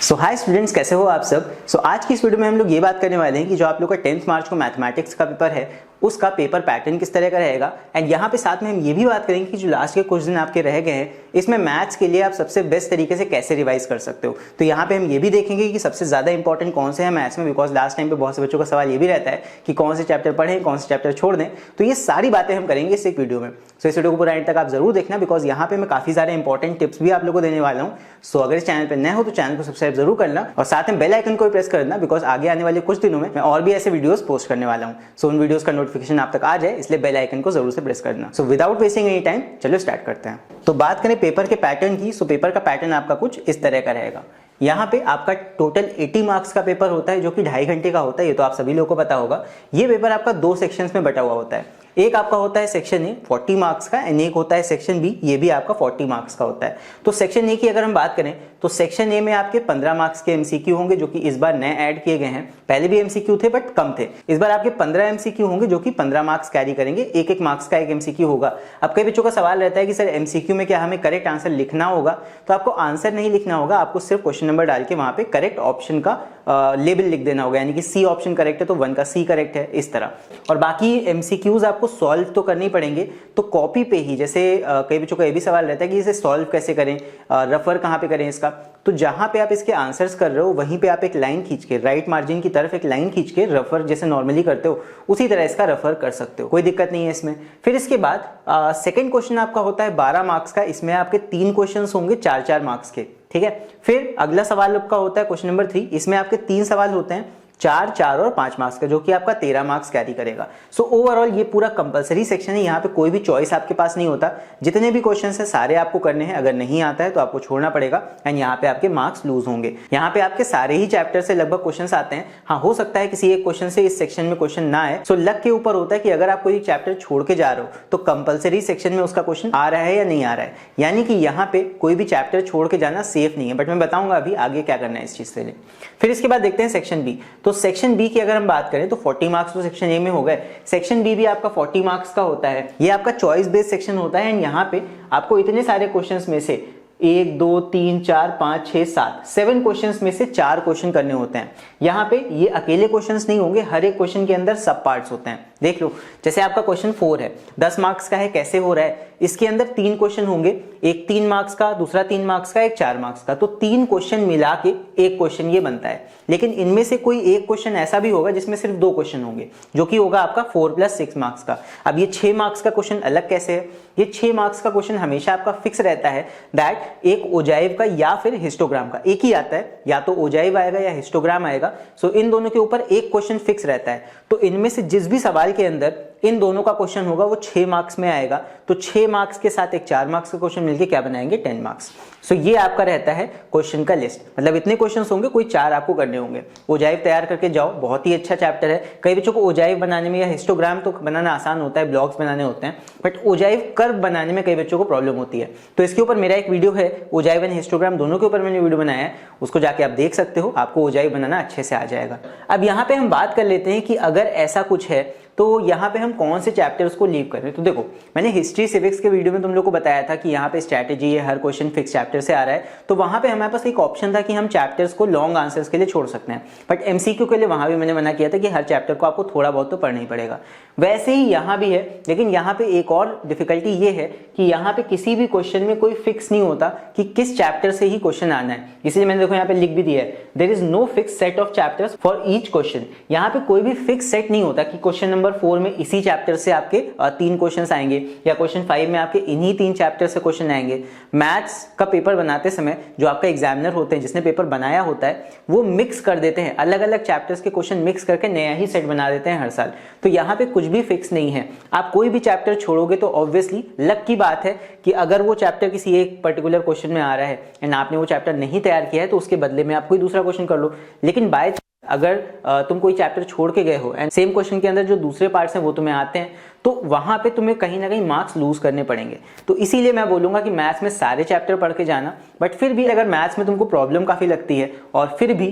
सो hi students, कैसे हो आप सब। आज की इस वीडियो में हम लोग ये बात करने वाले हैं कि जो आप लोग का 10th मार्च को मैथमेटिक्स का पेपर है उसका पेपर पैटर्न किस तरह का रहेगा। एंड यहाँ पे साथ में हम ये भी बात करेंगे कि जो लास्ट के कुछ दिन आपके रह गए हैं इसमें मैथ्स के लिए आप सबसे बेस्ट तरीके से कैसे रिवाइज कर सकते हो। तो यहाँ पे हम ये भी देखेंगे कि सबसे ज्यादा इंपॉर्टेंट कौन से हैं मैथ्स में, बिकॉज लास्ट टाइम पे बहुत से बच्चों का सवाल ये भी रहता है कि कौन से चैप्टर पढ़ें कौन से चैप्टर छोड़ दें। तो ये सारी बातें हम करेंगे इस एक वीडियो में। सो इस वीडियो को पूरा एंड तक आप जरूर देखना, बिकॉज यहाँ पे मैं काफी सारे इंपॉर्टेंट टिप्स भी आप लोगों को देने वाला हूँ। सो अगर इस चैनल पर नए हो तो चैनल को सब्सक्राइब जरूर करना और साथ में बेल आइकन को प्रेस करना, बिकॉज आगे आने वाले कुछ दिनों में मैं और भी ऐसे वीडियोस पोस्ट करने वाला हूँ। सो उन वीडियोस का नोटिफिकेशन आप तक आ जाए इसलिए बेल आइकन को जरूर से प्रेस करना। So without wasting any time चलो स्टार्ट करते हैं। तो बात करें पेपर के पैटर्न की। सो पेपर का पैटर्न आपका कुछ इस तरह का रहेगा। यहाँ पे आपका टोटल 80 मार्क्स का पेपर होता है जो कि 2.5 घंटे का होता है। ये तो आप सभी लोगों को पता होगा। ये पेपर आपका 2 सेक्शंस में बटा हुआ होता है। एक आपका होता है सेक्शन ए 40 मार्क्स का एंड एक होता है सेक्शन बी, ये भी आपका 40 मार्क्स का होता है। तो सेक्शन ए की अगर हम बात करें तो सेक्शन ए में आपके 15 मार्क्स के एमसीक्यू होंगे जो कि इस बार नए ऐड किए गए हैं। पहले भी एमसीक्यू थे बट कम थे। इस बार आपके 15 एमसीक्यू होंगे जो कि 15 मार्क्स कैरी करेंगे। एक मार्क्स का एक एमसीक्यू होगा। अब कई बच्चों का सवाल रहता है कि सर एमसीक्यू में क्या हमें करेक्ट आंसर लिखना होगा? तो आपको आंसर नहीं लिखना होगा, आपको सिर्फ क्वेश्चन नंबर डाल के वहां पे करेक्ट ऑप्शन का लेबल लिख देना होगा। यानी कि सी ऑप्शन करेक्ट है तो 1 का सी करेक्ट है, इस तरह। और बाकी एमसीक्यूज आपको सॉल्व तो करने पड़ेंगे। तो कॉपी पे ही, जैसे कई बच्चों का ये भी सवाल रहता है कि इसे सॉल्व कैसे करें, रेफर कहां पे करें इसका। तो जहां पे आप इसके आंसर्स कर रहे हो वहीं पे आप एक लाइन खींच के राइट मार्जिन की तरफ एक लाइन खींच के रेफर जैसे नॉर्मली करते हो उसी तरह इसका रेफर कर सकते हो, कोई दिक्कत नहीं है इसमें। फिर इसके बाद सेकंड क्वेश्चन आपका होता है 12 मार्क्स का। इसमें आपके 3 क्वेश्चन होंगे 4-4 मार्क्स के, ठीक है। फिर अगला सवाल आपका होता है क्वेश्चन नंबर 3। इसमें आपके 3 सवाल होते हैं 4, 4 और 5 मार्क्स का, जो कि आपका 13 मार्क्स कैरी करेगा। सो ओवरऑल ये पूरा कंपलसरी सेक्शन है। यहाँ पे कोई भी चॉइस आपके पास नहीं होता। जितने भी क्वेश्चन है सारे आपको करने हैं। अगर नहीं आता है तो आपको छोड़ना पड़ेगा एंड यहाँ पे आपके मार्क्स लूज होंगे। यहाँ पे आपके सारे ही चैप्टर से लगभग क्वेश्चन आते हैं। हाँ, हो सकता है किसी एक क्वेश्चन से इस सेक्शन में क्वेश्चन ना आए। सो लक के ऊपर होता है कि अगर आप कोई चैप्टर छोड़ के जा रहे हो तो कंपलसरी सेक्शन में उसका क्वेश्चन आ रहा है या नहीं आ रहा है। यानी कि यहाँ पे कोई भी चैप्टर छोड़ के जाना सेफ नहीं है, बट मैं बताऊंगा अभी आगे क्या करना है इस चीज के लिए। फिर इसके बाद देखते हैं सेक्शन बी। तो सेक्शन बी की अगर हम बात करें तो 40 मार्क्स तो सेक्शन ए में हो गए। सेक्शन बी भी आपका 40 मार्क्स का होता है। ये आपका चॉइस बेस्ड सेक्शन होता है एंड यहाँ पे आपको इतने सारे क्वेश्चंस में से 1, 2, 3, 4, 5, 6, 7 क्वेश्चंस में से 4 क्वेश्चन करने होते हैं। यहाँ पे ये अकेले क्वेश्चंस नहीं होंगे, हर एक क्वेश्चन के अंदर सब पार्ट्स होते हैं। देख लो, जैसे आपका क्वेश्चन 4 है, 10 मार्क्स का है, कैसे हो रहा है। इसके अंदर 3 क्वेश्चन होंगे, एक 3 मार्क्स का, दूसरा 3 मार्क्स का, एक 4 मार्क्स का। तो 3 क्वेश्चन मिला के एक क्वेश्चन ये बनता है। लेकिन इनमें से कोई एक क्वेश्चन ऐसा भी होगा जिसमें सिर्फ 2 क्वेश्चन होंगे, जो कि होगा आपका 4 + 6 मार्क्स का। अब ये 6 मार्क्स का क्वेश्चन अलग कैसे है? ये 6 मार्क्स का क्वेश्चन हमेशा आपका फिक्स रहता है दैट एक ओजाइव का या फिर हिस्टोग्राम का एक ही आता है, या तो ओजाइव आएगा या हिस्टोग्राम आएगा। सो इन दोनों के ऊपर एक क्वेश्चन फिक्स रहता है। तो इनमें से जिस भी सवाल के अंदर इन दोनों का क्वेश्चन होगा वो 6 मार्क्स में आएगा। तो 6 मार्क्स के साथ एक 4 मार्क्स का क्वेश्चन मिलके क्या बनाएंगे? 10 मार्क्स। सो ये आपका रहता है क्वेश्चन का लिस्ट। मतलब इतने क्वेश्चंस होंगे, कोई 4 आपको करने होंगे। ओजाइव तैयार करके जाओ, बहुत ही अच्छा चैप्टर है। कई बच्चों को ओजाइव बनाने में या हिस्टोग्राम तो बनाना आसान होता है, ब्लॉक्स बनाने होते हैं, बट ओजाइव कर्व बनाने में कई बच्चों को प्रॉब्लम होती है। तो इसके ऊपर मेरा एक वीडियो है, ओजाइव एंड हिस्टोग्राम दोनों के ऊपर मैंने वीडियो बनाया है, उसको जाके आप देख सकते हो। आपको ओजाइव बनाना अच्छे से आ जाएगा। अब यहाँ पे हम बात कर लेते हैं कि अगर ऐसा कुछ है तो यहाँ पे हम कौन से चैप्टर्स को लीव करें। तो देखो, मैंने हिस्ट्री सिविक्स के वीडियो में तुम लोग को बताया था कि यहाँ पे स्ट्रैटेजी है, हर क्वेश्चन फिक्स चैप्टर से आ रहा है। तो वहां पे हमारे पास एक ऑप्शन था कि हम चैप्टर्स को लॉन्ग आंसर्स के लिए छोड़ सकते हैं, बट एमसीक्यू के लिए वहां भी मैंने मना किया था कि हर चैप्टर को आपको थोड़ा बहुत तो पढ़ना ही पड़ेगा। वैसे ही यहाँ भी है, लेकिन यहाँ पे एक और डिफिकल्टी ये है कि यहाँ पे किसी भी क्वेश्चन में कोई फिक्स नहीं होता कि किस चैप्टर से ही क्वेश्चन आना है। इसलिए मैंने देखो यहाँ पे लिख भी दिया है, there is no fix set of chapters for each question. यहाँ पे कोई भी फिक्स सेट नहीं होता कि क्वेश्चन नंबर 4 में इसी चैप्टर से आपके 3 क्वेश्चंस आएंगे या क्वेश्चन 5 में आपके इन्हीं 3 चैप्टर से क्वेश्चन आएंगे। मैथ्स का पेपर बनाते समय जो आपका एग्जामिनर होते हैं, जिसने पेपर बनाया होता है, वो मिक्स कर देते हैं, अलग अलग चैप्टर्स के क्वेश्चन मिक्स करके नया ही सेट बना देते हैं हर साल। तो यहाँ पे कुछ भी फिक्स नहीं है। आप कोई भी चैप्टर छोड़ोगे तो ऑब्वियसली लक की बात है कि अगर वो चैप्टर किसी एक पर्टिकुलर क्वेश्चन में आ रहा है एंड आपने वो चैप्टर नहीं तैयार किया है तो उसके बदले में आप कोई दूसरा क्वेश्चन कर लो। लेकिन बाय अगर तुम कोई चैप्टर छोड़ के गए हो एंड सेम क्वेश्चन के अंदर जो दूसरे पार्ट्स हैं वो तुम्हें आते हैं, तो वहां पे तुम्हें कहीं ना कहीं मार्क्स लूज करने पड़ेंगे। तो इसीलिए मैं बोलूंगा कि मैथ्स में सारे चैप्टर पढ़ के जाना, बट फिर भी अगर मैथ्स में तुमको प्रॉब्लम काफी लगती है और फिर भी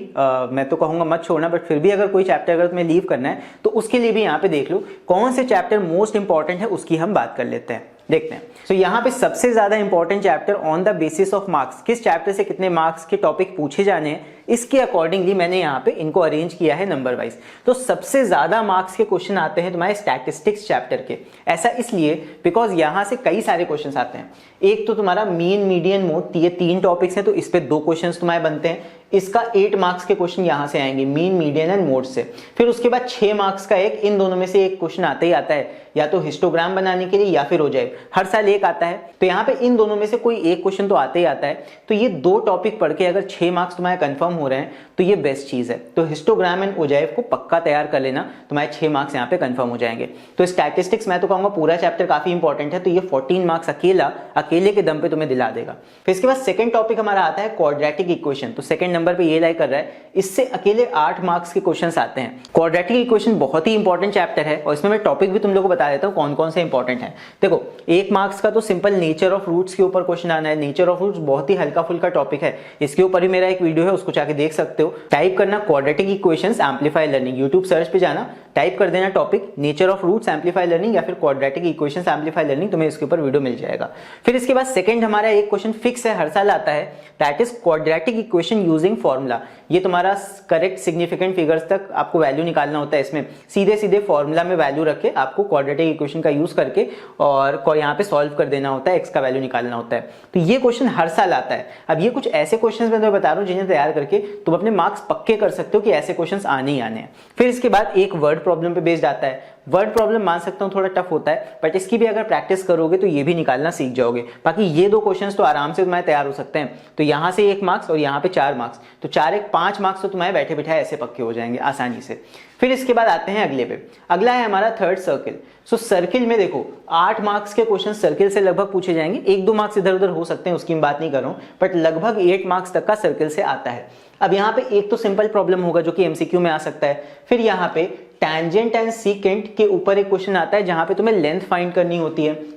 मैं तो कहूंगा मत छोड़ना, बट फिर भी अगर कोई चैप्टर अगर तुम्हें लीव करना है तो उसके लिए भी यहाँ पे देख लो कौन से चैप्टर मोस्ट इंपॉर्टेंट है, उसकी हम बात कर लेते हैं। देखते हैं। सो यहाँ पे सबसे ज्यादा important chapter on the basis of marks, किस चैप्टर से कितने मार्क्स के टॉपिक पूछे जाने हैं, इसके अकॉर्डिंगली मैंने यहाँ पे इनको अरेंज किया है नंबर वाइज। तो सबसे ज्यादा मार्क्स के क्वेश्चन आते हैं तुम्हारे स्टैटिस्टिक्स चैप्टर के। ऐसा इसलिए बिकॉज यहाँ से कई सारे क्वेश्चन आते हैं। एक तो तुम्हारा मीन, मीडियन, मोड, ये 3 टॉपिक्स हैं, तो इस पे 2 क्वेश्चन तुम्हारे बनते हैं। इसका 8 मार्क्स के क्वेश्चन यहां से आएंगे, मीन, मीडियन एंड मोड से। फिर उसके बाद 6 मार्क्स का एक, इन दोनों में से एक क्वेश्चन आता ही आता है, या तो हिस्टोग्राम बनाने के लिए या फिर ओजाइव, हर साल एक आता है। तो यहाँ पे इन दोनों में से कोई एक क्वेश्चन तो आता ही आता है। तो ये 2 टॉपिक पढ़ के अगर 6 मार्क्स तुम्हारे कंफर्म हो रहे हैं तो ये बेस्ट चीज है। तो हिस्टोग्राम एंड ओजाइव को पक्का तैयार कर लेना, तुम्हारे 6 मार्क्स यहाँ पे कंफर्म हो जाएंगे। तो स्टैटिस्टिक्स मैं तो कहूंगा पूरा चैप्टर काफी इंपॉर्टेंट है, तो ये 14 मार्क्स अकेले के दम पे तुम्हें दिला देगा। फिर इसके बाद सेकंड टॉपिक हमारा आता है क्वाड्रेटिक इक्वेशन। तो सेकंड नंबर पे ये लाई कर रहा है, इससे अकेले 8 मार्क्स के क्वेश्चंस आते हैं। क्वाड्रेटिक इक्वेशन बहुत ही इंपॉर्टेंट चैप्टर है और इसमें मैं टॉपिक भी तुम लोगों को बता देता हूं कौन कौन से इंपॉर्टेंट है। देखो 1 मार्क्स का तो सिंपल नेचर ऑफ रूट्स के ऊपर क्वेश्चन आना है। नेचर ऑफ रूट्स बहुत ही हल्का फुल्का टॉपिक है, इसके ऊपर भी मेरा एक वीडियो है, उसको जाके देख सकते हो। टाइप करना quadratic equations Amplify Learning, YouTube search पे जाना, टाइप कर देना topic nature of roots Amplify Learning या फिर क्वाड्रेटिक इक्वेशंस एम्पलीफाई लर्निंग, तुम्हें इसके ऊपर वीडियो मिल जाएगा। फिर इसके बाद सेकंड हमारा एक क्वेश्चन फिक्स है, हर साल आता है, that is quadratic equation using formula. ये तुम्हारा करेक्ट सिग्निफिकेंट फिगर्स तक आपको वैल्यू निकालना होता है। इसमें सीधे सीधे फॉर्मूला में वैल्यू रख के आपको क्वाड्रेटिक इक्वेशन का यूज करके और यहाँ पे सॉल्व कर देना होता है, एक्स का वैल्यू निकालना होता है। तो ये क्वेश्चन हर साल आता है। अब ये कुछ ऐसे क्वेश्चन मैं तुम्हें बता रहा हूँ जिन्हें तैयार करके तुम अपने मार्क्स पक्के कर सकते हो कि ऐसे क्वेश्चन आने ही आने हैं। फिर इसके बाद एक वर्ड प्रॉब्लम पे बेस्ड आता है। वर्ड प्रॉब्लम मान सकता हूं थोड़ा टफ होता है, बट इसकी भी अगर प्रैक्टिस करोगे तो ये भी निकालना सीख जाओगे। बाकी ये 2 क्वेश्चंस तो आराम से तुम्हारे तैयार हो सकते हैं। तो यहां से 1 मार्क्स और यहां पे 4 मार्क्स, तो 4 1 5 मार्क्स तो तुम्हारे बैठे बिठाए ऐसे पक्के हो जाएंगे आसानी से। फिर इसके बाद आते हैं अगले पे। अगला है हमारा थर्ड सर्किल। सो सर्किल में देखो 8 मार्क्स के क्वेश्चन सर्किल से लगभग पूछे जाएंगे। 1-2 मार्क्स इधर उधर हो सकते हैं, उसकी मैं बात नहीं कर रहा हूं, बट लगभग 8 मार्क्स तक का सर्किल से आता है। अब यहाँ पे एक तो सिंपल प्रॉब्लम होगा जो कि एमसीक्यू में आ सकता है। फिर यहाँ पे टैंजेंट एंड सीकेंट के ऊपर एक क्वेश्चन आता है जहां पे तुम्हें लेंथ फाइंड करनी होती है।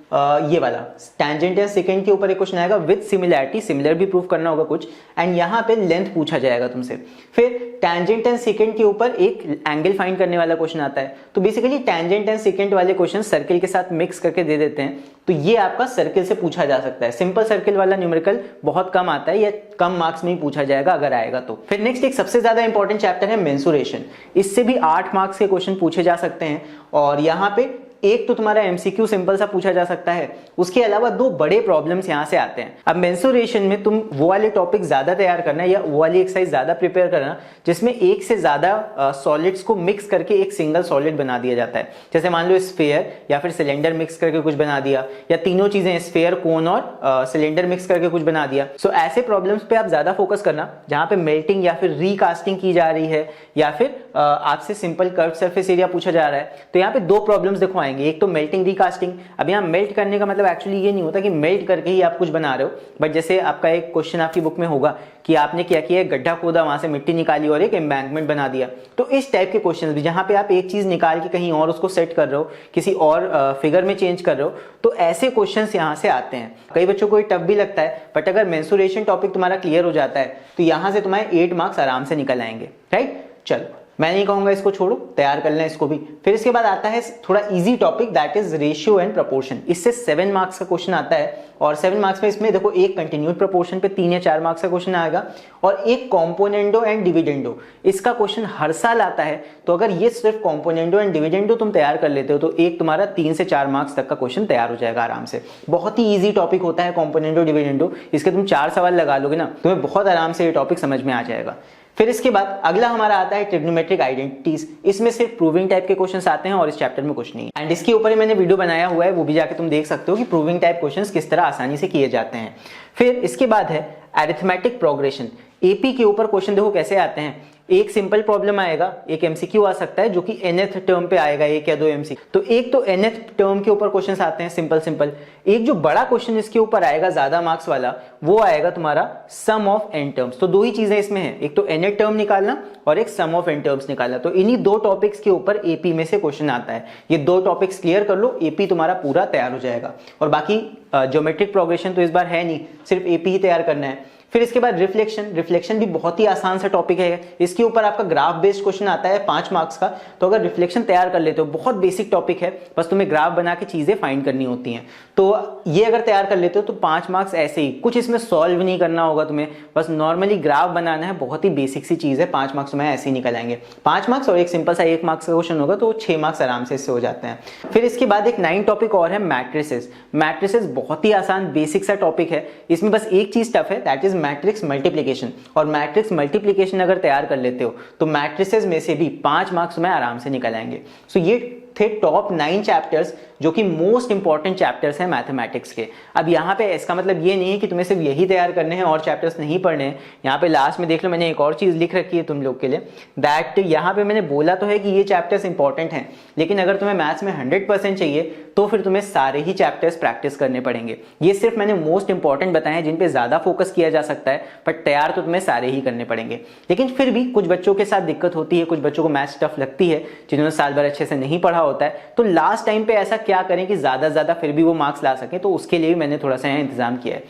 ये वाला टैंजेंट एंड सेकेंड के ऊपर एक क्वेश्चन आएगा विद सिमिलैरिटी, सिमिलर भी प्रूफ करना होगा कुछ, एंड यहाँ पे लेंथ पूछा जाएगा तुमसे। फिर टैंजेंट एंड सेकेंड के ऊपर एक एंगल फाइंड करने वाला क्वेश्चन आता है। तो बेसिकली टैंजेंट एंड सेकेंड वाले क्वेश्चन सर्किल के साथ मिक्स करके दे देते हैं, तो ये आपका सर्किल से पूछा जा सकता है। सिंपल सर्किल वाला न्यूमेरिकल बहुत कम आता है या कम मार्क्स में ही पूछा जाएगा अगर आएगा तो। फिर नेक्स्ट एक सबसे ज्यादा इंपॉर्टेंट चैप्टर है मेंसुरेशन। इससे भी 8 मार्क्स के क्वेश्चन पूछे जा सकते हैं और यहाँ पे एक तो तुम्हारा एमसीक्यू सिंपल सा पूछा जा सकता है, उसके अलावा 2 बड़े प्रॉब्लम्स यहां से आते हैं। अब मेंसुरेशन में तुम वो वाले टॉपिक ज्यादा तैयार करना या वो वाली एक्सरसाइज ज्यादा प्रिपेयर करना जिसमें एक से ज्यादा सॉलिड्स को मिक्स करके एक सिंगल सॉलिड बना दिया जाता है। जैसे मान लो स्फीयर या फिर सिलेंडर मिक्स करके कुछ बना दिया, या तीनों चीजें स्फीयर, कोन और सिलेंडर मिक्स करके कुछ बना दिया। सो ऐसे प्रॉब्लम्स पे आप ज्यादा फोकस करना जहां पे मेल्टिंग या फिर रीकास्टिंग की जा रही है या फिर आपसे सिंपल कर्व सरफेस एरिया पूछा जा रहा है। तो यहाँ पे 2 प्रॉब्लम्स देखो आएंगे, एक तो मेल्टिंग रिकास्टिंग। अब यहाँ मेल्ट करने का मतलब एक्चुअली ये नहीं होता कि मेल्ट करके ही आप कुछ बना रहे हो, बट जैसे आपका एक क्वेश्चन आपकी बुक में होगा कि आपने क्या किया, गड्ढा खोदा, वहां से मिट्टी निकाली और एक एम्बैंकमेंट बना दिया। तो इस टाइप के क्वेश्चन भी जहां पे आप एक चीज निकाल के कहीं और उसको सेट कर रहे हो, किसी और फिगर में चेंज कर रहे हो, तो ऐसे क्वेश्चंस यहां से आते हैं। कई बच्चों को ये टफ भी लगता है, बट अगर मेंसुरेशन टॉपिक तुम्हारा क्लियर हो जाता है तो यहां से तुम्हारे 8 मार्क्स आराम से निकल आएंगे। राइट, चलो मैं नहीं कहूंगा इसको छोड़ो, तैयार कर लें इसको भी। फिर इसके बाद आता है थोड़ा easy topic, that is ratio and proportion. इससे 7 मार्क्स का क्वेश्चन आता है और 7 मार्क्स में इसमें देखो एक कंटिन्यूड प्रपोर्शन पे 3 या 4 मार्क्स का क्वेश्चन आएगा और एक कॉम्पोनेंडो एंड डिविडेंडो, इसका क्वेश्चन हर साल आता है। तो अगर ये सिर्फ कॉम्पोनेंडो एंड डिविडेंडो तुम तैयार कर लेते हो तो एक तुम्हारा 3 से 4 मार्क्स तक का क्वेश्चन तैयार हो जाएगा आराम से। बहुत ही ईजी टॉपिक होता है कॉम्पोनेंडो डिविडेंडो, इसके तुम 4 सवाल लगा लोगे ना, तुम्हें बहुत आराम से ये टॉपिक समझ में आ जाएगा। फिर इसके बाद अगला हमारा आता है ट्रिग्नोमेट्रिक आइडेंटिटीज। इसमें सिर्फ प्रूविंग टाइप के क्वेश्चंस आते हैं और इस चैप्टर में कुछ नहीं। एंड इसके ऊपर ही मैंने वीडियो बनाया हुआ है, वो भी जाके तुम देख सकते हो कि प्रूविंग टाइप क्वेश्चंस किस तरह आसानी से किए जाते हैं। फिर इसके बाद है अरिथमेटिक प्रोग्रेशन। एपी के ऊपर क्वेश्चन देखो कैसे आते हैं। एक सिंपल प्रॉब्लम आएगा, एक एमसीक्यू आ सकता है जो कि nth टर्म पे आएगा, 1 या 2 एमसीक्यू। तो एक तो nth टर्म के ऊपर क्वेश्चंस आते हैं सिंपल। एक जो बड़ा क्वेश्चन इसके ऊपर आएगा ज्यादा मार्क्स वाला, वो आएगा तुम्हारा सम ऑफ n टर्म्स। तो 2 ही चीजें इसमें हैं, एक तो nth टर्म निकालना और एक सम ऑफ n टर्म्स निकालना। तो इन्हीं 2 टॉपिक्स के ऊपर एपी में से क्वेश्चन आता है। ये 2 टॉपिक्स क्लियर कर लो, एपी तुम्हारा पूरा तैयार हो जाएगा। और बाकी ज्योमेट्रिक प्रोग्रेशन तो इस बार है नहीं, सिर्फ एपी ही तैयार करना है। फिर इसके बाद रिफ्लेक्शन भी बहुत ही आसान सा टॉपिक है। इसके ऊपर आपका ग्राफ बेस्ड क्वेश्चन आता है 5 मार्क्स का। तो अगर रिफ्लेक्शन तैयार कर लेते हो, बहुत बेसिक टॉपिक है, बस तुम्हें ग्राफ बना के चीजें फाइंड करनी होती हैं। तो ये अगर तैयार कर लेते हो तो 5 मार्क्स ऐसे ही, कुछ इसमें सॉल्व नहीं करना होगा तुम्हें, बस नॉर्मली ग्राफ बनाना है। बहुत ही बेसिक सी चीज है, 5 मार्क्स तुम्हें ऐसे ही निकल आएंगे। 5 मार्क्स और एक सिंपल सा 1 मार्क्स का क्वेश्चन होगा तो 6 मार्क्स आराम से इससे हो जाते हैं। फिर इसके बाद एक 9 टॉपिक और है मैट्रिसेस। मैट्रिसेस बहुत ही आसान बेसिक सा टॉपिक है। इसमें बस एक चीज टफ है, दैट इज मैट्रिक्स मल्टीप्लिकेशन। और मैट्रिक्स मल्टीप्लिकेशन अगर तैयार कर लेते हो तो मैट्रिसेस में से भी 5 मार्क्स में आराम से निकल आएंगे। सो ये थे टॉप 9 चैप्टर्स जो कि मोस्ट इंपॉर्टेंट चैप्टर्स हैं मैथमेटिक्स के। अब यहाँ पे इसका मतलब ये नहीं है कि तुम्हें सिर्फ यही तैयार करने हैं और चैप्टर्स नहीं पढ़ने हैं। यहाँ पे लास्ट में देख लो, मैंने एक और चीज लिख रखी है तुम लोग के लिए, दैट यहाँ पे मैंने बोला तो है कि ये चैप्टर्स इंपॉर्टेंट हैं, लेकिन अगर तुम्हें मैथ्स में 100% चाहिए तो फिर तुम्हें सारे ही चैप्टर्स प्रैक्टिस करने पड़ेंगे। ये सिर्फ मैंने मोस्ट इंपॉर्टेंट बताए हैं जिन पे ज्यादा फोकस किया जा सकता है, बट तैयार तो तुम्हें सारे ही करने पड़ेंगे। लेकिन फिर भी कुछ बच्चों के साथ दिक्कत होती है, कुछ बच्चों को मैथ्स टफ लगती है, जिन्होंने साल भर अच्छे से नहीं पढ़ा होता है। तो लास्ट टाइम पे ऐसा क्या करें कि ज्यादा फिर भी वो मार्क्स ला सके, तो उसके लिए भी मैंने थोड़ा सा इंतजाम किया है।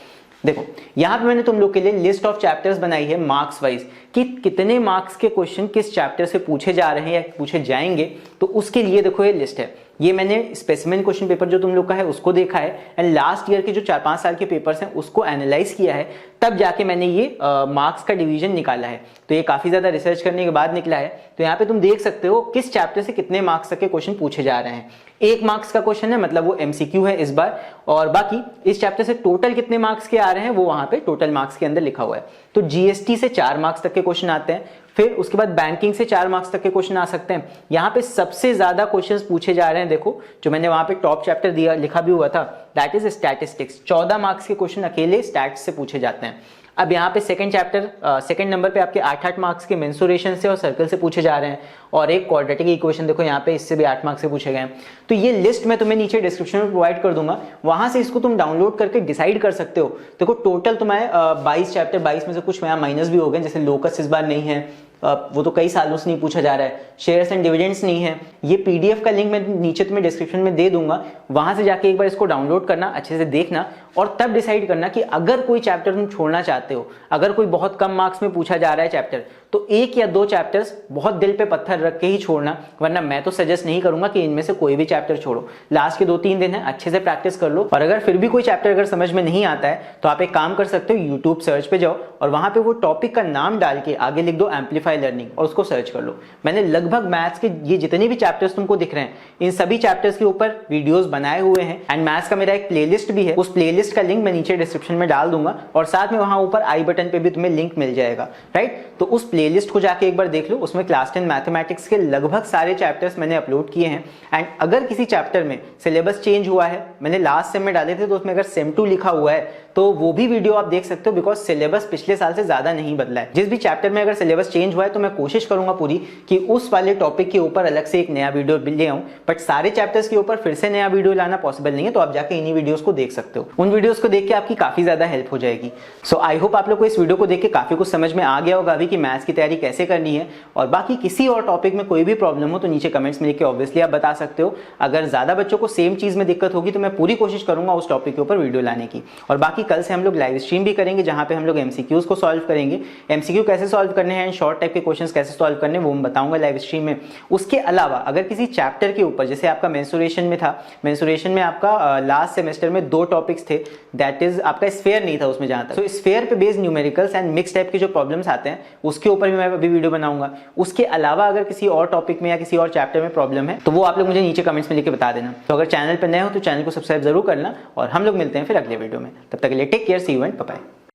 देखो यहाँ पे मैंने तुम लोग के लिए लिस्ट ऑफ चैप्टर्स बनाई है मार्क्स वाइज, कि कितने मार्क्स के क्वेश्चन किस चैप्टर से पूछे जा रहे हैं या पूछे जाएंगे। तो उसके लिए देखो ये लिस्ट है। ये मैंने स्पेसिमेन क्वेश्चन पेपर जो तुम लोग का है उसको देखा है, एंड लास्ट ईयर के जो 4-5 साल के पेपर्स हैं उसको एनालाइज किया है, तब जाके मैंने ये मार्क्स का डिवीजन निकाला है। तो ये काफी ज्यादा रिसर्च करने के बाद निकला है। तो यहाँ पे तुम देख सकते हो किस चैप्टर से कितने मार्क्स तक के क्वेश्चन पूछे जा रहे हैं। 1 मार्क्स का क्वेश्चन है, मतलब वो एमसीक्यू है इस बार, और बाकी इस चैप्टर से टोटल कितने मार्क्स के आ रहे हैं वो वहां पे टोटल मार्क्स के अंदर लिखा हुआ है। तो जीएसटी से 4 मार्क्स तक के क्वेश्चन आते हैं, फिर उसके बाद बैंकिंग से 4 मार्क्स तक के क्वेश्चन आ सकते हैं। यहाँ पे सबसे ज्यादा क्वेश्चंस पूछे जा रहे हैं, देखो जो मैंने वहां पे टॉप चैप्टर दिया लिखा भी हुआ था, दैट इज स्टैटिस्टिक्स। 14 मार्क्स के क्वेश्चन अकेले स्टैट्स से पूछे जाते हैं। अब यहाँ पे सेकंड नंबर पे आपके 8 मार्क्स के मेंसुरेशन से और सर्कल से पूछे जा रहे हैं, और एक क्वाड्रेटिक इक्वेशन देखो यहाँ पे, इससे भी 8 मार्क्स से पूछे गए हैं। तो ये लिस्ट मैं तुम्हें नीचे डिस्क्रिप्शन में प्रोवाइड कर दूंगा, वहां से इसको तुम डाउनलोड करके डिसाइड कर सकते हो। देखो टोटल तुम्हें 22 चैप्टर, 22 में से कुछ यहाँ माइनस भी हो गए, जैसे लोकस इस बार नहीं है, वो तो कई सालों से नहीं पूछा जा रहा है। शेयर्स एंड डिविडेंड्स नहीं है। ये पीडीएफ का लिंक मैं नीचे तुम्हें डिस्क्रिप्शन में दे दूंगा, वहां से जाके एक बार इसको डाउनलोड करना, अच्छे से देखना, और तब डिसाइड करना कि अगर कोई चैप्टर तुम छोड़ना चाहते हो, अगर कोई बहुत कम मार्क्स में पूछा जा रहा है चैप्टर, तो 1 या 2 चैप्टर्स बहुत दिल पे पत्थर रख के ही छोड़ना, वरना मैं तो सजेस्ट नहीं करूंगा कि इनमें से कोई भी चैप्टर छोड़ो। लास्ट के 2-3 दिन है, अच्छे से प्रैक्टिस कर लो। और अगर फिर भी कोई चैप्टर अगर समझ में नहीं आता है तो आप एक काम कर सकते हो, यूट्यूब सर्च पे जाओ और वहां पे वो टॉपिक का नाम डाल के आगे लिख दो एम्पलीफाई लर्निंग, और उसको सर्च कर लो। मैंने लगभग मैथ्स के ये जितने भी चैप्टर्स तुमको दिख रहे हैं, इन सभी चैप्टर्स के ऊपर वीडियोस बनाए हुए हैं, एंड मैथ्स का मेरा एक प्लेलिस्ट भी है, उस प्लेलिस्ट का लिंक मैं नीचे डिस्क्रिप्शन में डाल दूंगा, और साथ में वहां ऊपर आई बटन पे भी तुम्हें लिंक मिल जाएगा, राइट। तो उस प्लेलिस्ट को जाके एक बार देख लो, उसमें क्लास 10 मैथमेटिक्स के लगभग सारे चैप्टर्स मैंने अपलोड किए हैं। एंड अगर किसी चैप्टर में सिलेबस चेंज हुआ है, मैंने लास्ट सेम में डाले थे, तो उसमें अगर सेम 2 लिखा हुआ है तो वो भी वीडियो आप देख सकते हो, बिकॉज सिलेबस पिछले साल से ज्यादा नहीं बदला है। जिस भी चैप्टर में अगर सिलेबस चेंज हुआ है तो मैं कोशिश करूंगा पूरी कि उस वाले टॉपिक के ऊपर अलग से एक नया वीडियो ले आऊं, बट सारे चैप्टर्स के ऊपर फिर से नया वीडियो लाना पॉसिबल नहीं है, तो आप जाके इन्हीं वीडियोस को देख सकते हो। उन वीडियोस को देख के आपकी काफी ज्यादा हेल्प हो जाएगी। सो आई होप आप लोग को इस वीडियो को देख के काफी कुछ समझ में आ गया होगा अभी कि मैथ्स की तैयारी कैसे करनी है। और बाकी किसी और टॉपिक में कोई भी प्रॉब्लम हो तो नीचे कमेंट्स में लिख के ऑब्वियसली आप बता सकते हो। अगर ज्यादा बच्चों को सेम चीज में दिक्कत होगी तो मैं पूरी कोशिश करूंगा उस टॉपिक के ऊपर वीडियो लाने की। और बाकी कल से हम लोग लाइव स्ट्रीम भी करेंगे, जहां पे हम लोग एमसीक्यूज को सॉल्व करेंगे। एमसीक्यू कैसे सॉल्व करने हैं, शॉर्ट टाइप के क्वेश्चंस कैसे सॉल्व करने हैं, वो मैं बताऊंगा लाइव स्ट्रीम में। उसके अलावा अगर किसी चैप्टर के ऊपर, जैसे आपका मेंसुरेशन में था, मेंसुरेशन में आपका लास्ट सेमेस्टर में 2 टॉपिक्स थे, दैट इज आपका स्फेयर नहीं था उसमें जहां तक, तो स्फेयर पे based numericals and mix type के जो प्रॉब्लम्स आते हैं उसके ऊपर भी मैं अभी वीडियो बनाऊंगा। उसके अलावा अगर किसी और टॉपिक में या किसी और चैप्टर में प्रॉब्लम है तो वो आप लोग मुझे नीचे कमेंट्स में लिख के बता देना। तो अगर चैनल पर नए हो तो चैनल को सब्सक्राइब जरूर करना, और हम लोग मिलते हैं फिर अगले वीडियो में। तब तक के लिए take care, see you and bye bye.